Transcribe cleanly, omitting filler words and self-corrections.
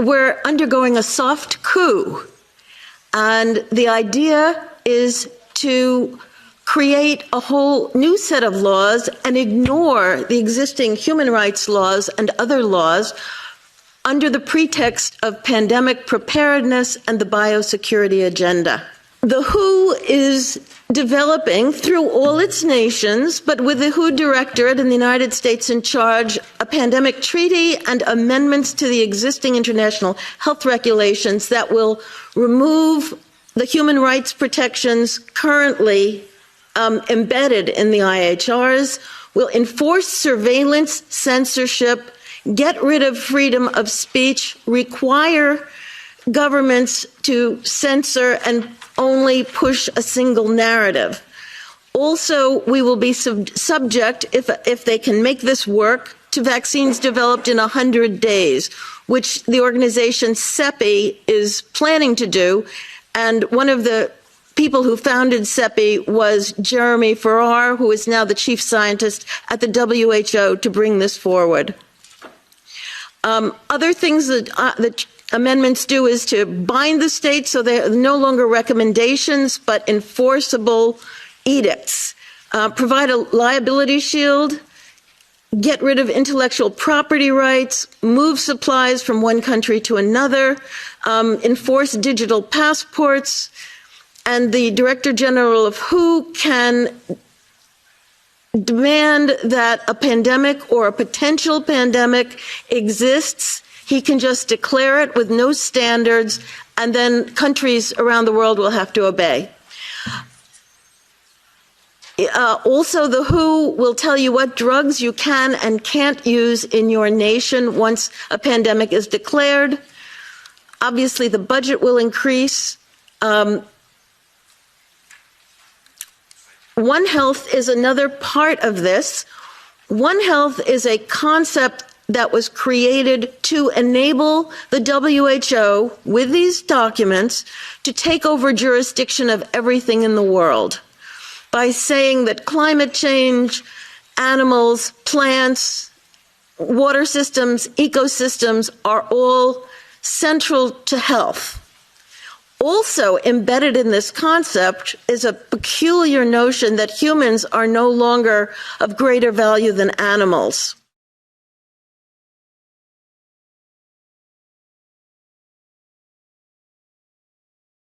we're undergoing a soft coup, and the idea is to create a whole new set of laws and ignore the existing human rights laws and other laws under the pretext of pandemic preparedness and the biosecurity agenda. The WHO is developing through all its nations, but with the WHO Directorate in the United States in charge, a pandemic treaty and amendments to the existing international health regulations that will remove the human rights protections currently embedded in the IHRs, will enforce surveillance, censorship, get rid of freedom of speech, require governments to censor and only push a single narrative. Also, we will be subject, if they can make this work, to vaccines developed in 100 days, which the organization CEPI is planning to do. And one of the people who founded CEPI was Jeremy Farrar, who is now the chief scientist at the WHO, to bring this forward. Other things that the amendments do is to bind the states so they're no longer recommendations but enforceable edicts, provide a liability shield, get rid of intellectual property rights, move supplies from one country to another, enforce digital passports, and the Director General of WHO can demand that a pandemic or a potential pandemic exists. He can just declare it with no standards, and then countries around the world will have to obey. Also, the WHO will tell you what drugs you can and can't use in your nation once a pandemic is declared. Obviously, the budget will increase. One Health is another part of this. One Health is a concept that was created to enable the WHO, with these documents, to take over jurisdiction of everything in the world by saying that climate change, animals, plants, water systems, ecosystems are all central to health. Also embedded in this concept is a peculiar notion that humans are no longer of greater value than animals.